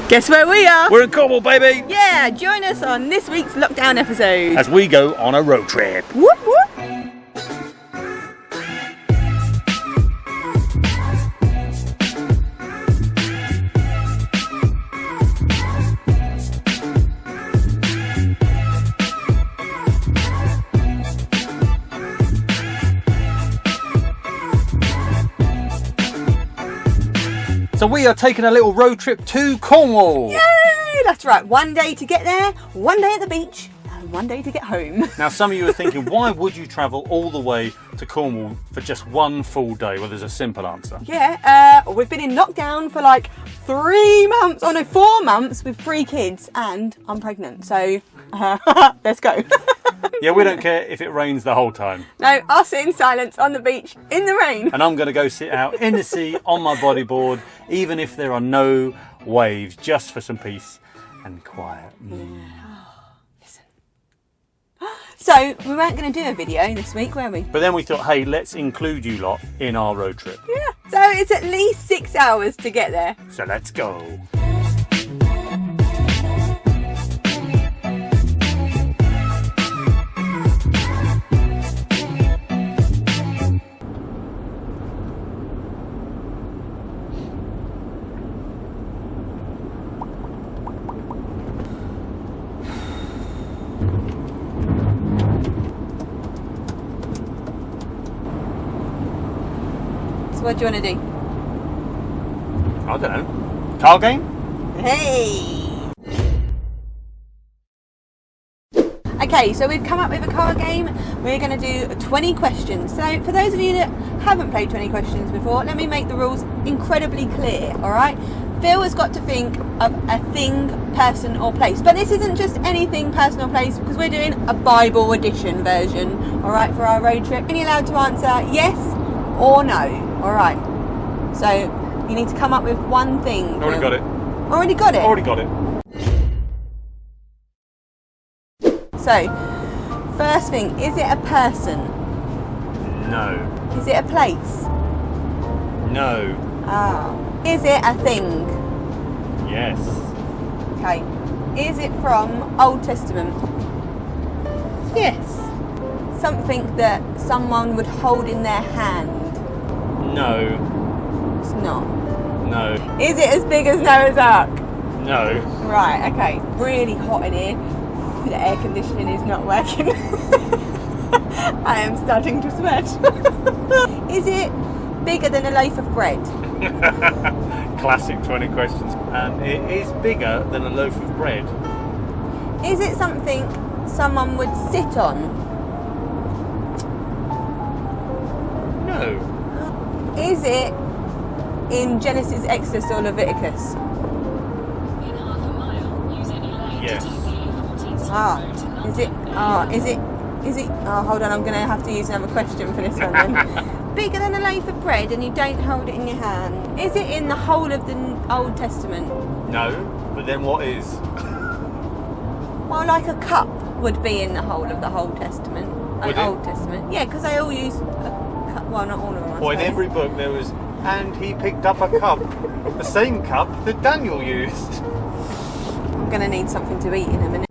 Guess where we are? We're in Cornwall, baby! Yeah, join us on this week's lockdown episode. As we go on a road trip. Whoop whoop! So we are taking a little road trip to Cornwall. Yay! That's right. One day to get there, one day at the beach, and one day to get home. Now some of you are thinking, why would you travel all the way to Cornwall for just one full day? Well, there's a simple answer. Yeah, we've been in lockdown for like 3 months, 4 months with 3 kids, and I'm pregnant, so let's go. Yeah, we don't care if it rains the whole time. No, I'll sit in silence on the beach in the rain. And I'm going to go sit out in the sea on my bodyboard, even if there are no waves, just for some peace and quiet. Listen. So, we weren't going to do a video this week, were we? But then we thought, hey, let's include you lot in our road trip. Yeah. So, it's at least 6 hours to get there. So let's go. What do you want to do? I don't know. Car game? Hey! Okay, so we've come up with a car game. We're going to do 20 questions. So for those of you that haven't played 20 questions before, let me make the rules incredibly clear, alright? Phil has got to think of a thing, person or place. But this isn't just anything, person or place, because we're doing a Bible edition version, alright, for our road trip. You're allowed to answer yes or no. Alright, so you need to come up with one thing. Already got it. Already got it? Already got it. So, first thing, is it a person? No. Is it a place? No. Is it a thing? Yes. Okay. Is it from Old Testament? Yes. Something that someone would hold in their hand? No. It's not. No. Is it as big as Noah's Ark? No. Right, okay. Really hot in here. The air conditioning is not working. I am starting to sweat. Is it bigger than a loaf of bread? Classic 20 questions. And it is bigger than a loaf of bread. Is it something someone would sit on? No. Is it in Genesis, Exodus or Leviticus? Yes. Is it, hold on, I'm going to have to use another question for this one then. Bigger than a loaf of bread and you don't hold it in your hand. Is it in the whole of the Old Testament? No, but then what is? Well, like a cup would be in the whole of the Old Testament. Old Testament. Yeah, because they all use a cup. Well, not all of them. Well, in every book there was, and he picked up a cup, the same cup that Daniel used. I'm going to need something to eat in a minute.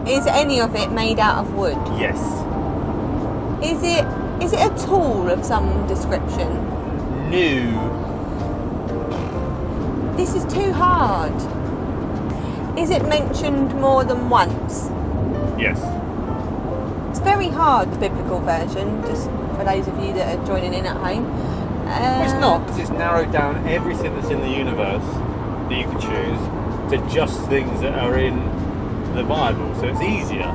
Is any of it made out of wood? Yes. Is it a tool of some description? No. This is too hard. Is it mentioned more than once? Yes. It's very hard, the biblical version, just for those of you that are joining in at home. Well, it's not, because it's narrowed down everything that's in the universe that you can choose to just things that are in the Bible, so it's easier.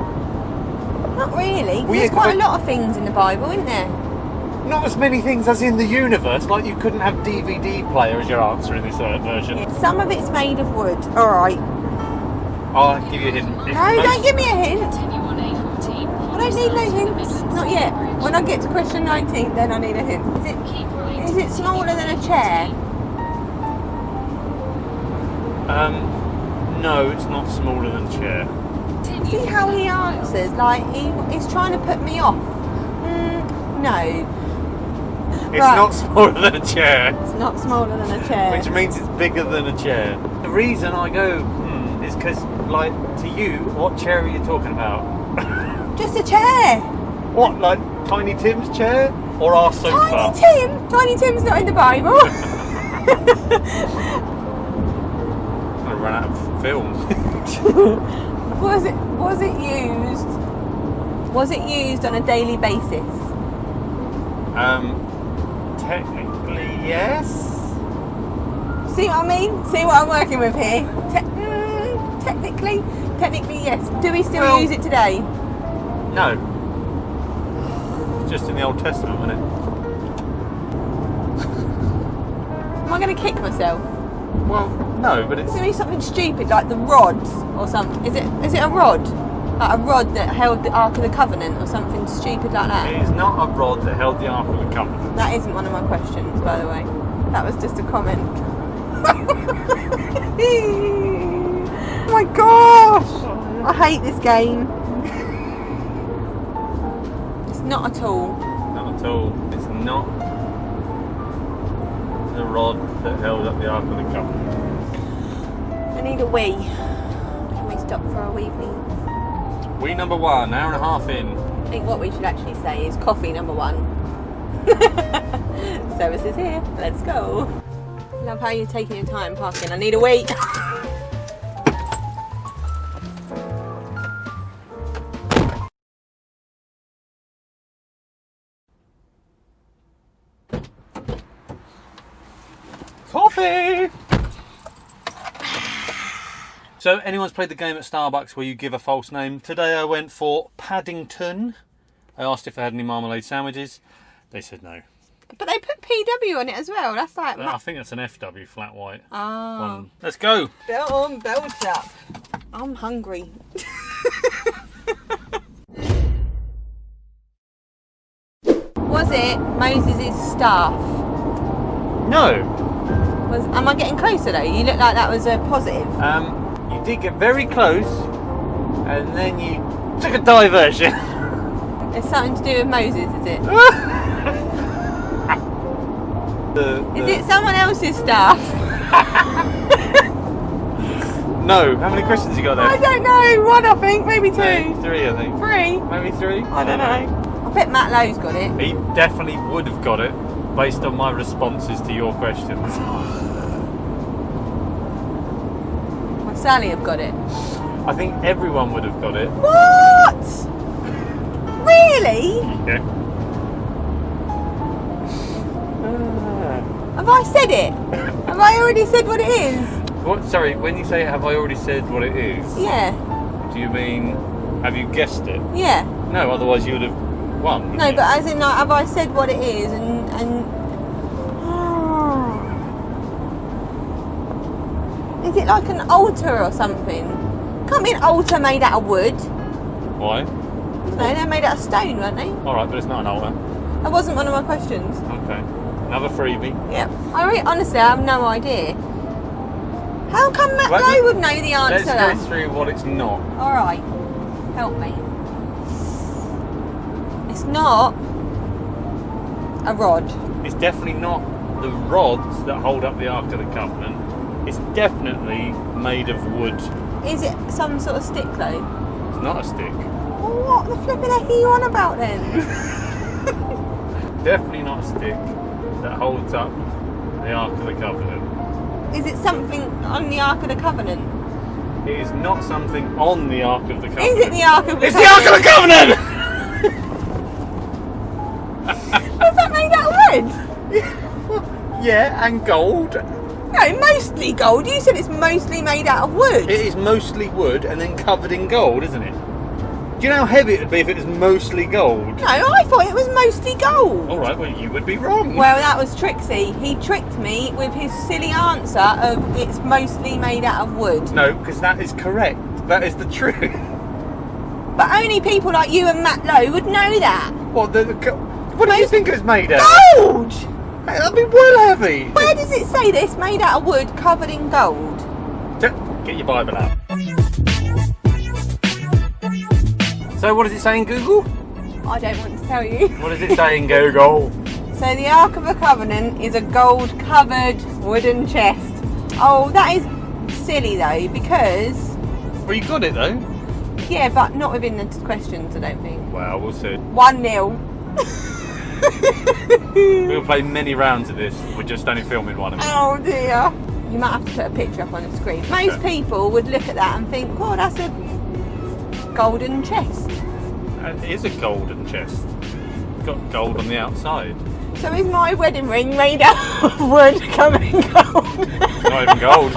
Not really. There's quite a lot of things in the Bible, isn't there? Not as many things as in the universe, like you couldn't have DVD player as your answer in this version. Some of it's made of wood. Alright. I'll give you a hint. No, don't give me a hint. I don't need no hints. Not yet. When I get to question 19, then I need a hint. Is it smaller than a chair? No, it's not smaller than a chair. See how he answers? Like, he's trying to put me off. No. It's not smaller than a chair. It's not smaller than a chair. Which means it's bigger than a chair. The reason I go, is because, like, to you, what chair are you talking about? Just a chair. What, like Tiny Tim's chair? Or our sofa? Tiny Tim's not in the Bible. I ran out of film. Was it used on a daily basis? Technically, yes. See what I mean? See what I'm working with here? Technically, yes. Do we still use it today? No. It's just in the Old Testament, isn't it? Am I going to kick myself? Well, no, but it's... It's going to be something stupid like the rods or something. Is it a rod? Like a rod that held the Ark of the Covenant or something stupid like that? It is not a rod that held the Ark of the Covenant. That isn't one of my questions, by the way. That was just a comment. Oh my gosh! I hate this game. It's not at all. Not at all. It's not the rod that held up the Ark of the Covenant. I need a wee. Can we stop for a wee, please? Wee number 1, hour and a half in. I think what we should actually say is coffee number 1. Service is here. Let's go. Love how you're taking your time parking. I need a wee. Coffee! So, anyone's played the game at Starbucks where you give a false name? Today I went for Paddington. I asked if they had any marmalade sandwiches. They said no. But they put PW on it as well. That's like... I think that's an FW, flat white. Oh. Let's go. Belt on, belt up. I'm hungry. Was it Moses' staff? No. Am I getting closer though? You look like that was a positive. You did get very close, and then you took a diversion. It's something to do with Moses, is it? Is it someone else's staff? No. How many questions you got there? I don't know. 1, I think. Maybe 2. No, 3, I think. 3. Maybe 3? I don't know. I bet Matt Lowe's got it. He definitely would have got it, based on my responses to your questions. Well, Sally have got it. I think everyone would have got it. What? Really? Yeah. Have I said it? Have I already said what it is? What? Sorry, when you say have I already said what it is? Yeah. Do you mean have you guessed it? Yeah. No, otherwise you would have won. No, but as in like, have I said what it is and is it like an altar or something? Can't be an altar made out of wood. Why? No, they're made out of stone, weren't they? Alright, but it's not an altar. That wasn't one of my questions. Okay. Another freebie. Yep. Honestly, I have no idea. How come Matt Lowe would know the answer? Let's go through what it's not. Alright. Help me. It's not a rod. It's definitely not the rods that hold up the Ark of the Covenant. It's definitely made of wood. Is it some sort of stick though? It's not a stick. Well, what the flipping heck are you on about then? Definitely not a stick that holds up the Ark of the Covenant. Is it something on the Ark of the Covenant? It is not something on the Ark of the Covenant. Is it the Ark of the It's Covenant? the Ark of the Covenant! Was that made out of wood? Yeah, and gold. No, mostly gold. You said it's mostly made out of wood. It is mostly wood and then covered in gold, isn't it? Do you know how heavy it would be if it was mostly gold? No, I thought it was mostly gold. All right, well, you would be wrong. Well, that was Trixie. He tricked me with his silly answer of it's mostly made out of wood. No, because that is correct. That is the truth. But only people like you and Matt Lowe would know that. What do you think it's made out? Gold! Hey, that'd be well heavy. Where does it say this? Made out of wood, covered in gold. Get your Bible out. So what does it say in Google? I don't want to tell you. What does it say in Google? So the Ark of the Covenant is a gold-covered wooden chest. Oh, that is silly though, because... Well, you got it though. Yeah, but not within the questions, I don't think. Well, we'll see. 1-0. We'll play many rounds of this. We're just only filming one of them. Oh dear. You might have to put a picture up on the screen. Most people would look at that and think, oh, that's a golden chest. It is a golden chest. It's got gold on the outside. So is my wedding ring made out of wood covered in gold? It's not even gold.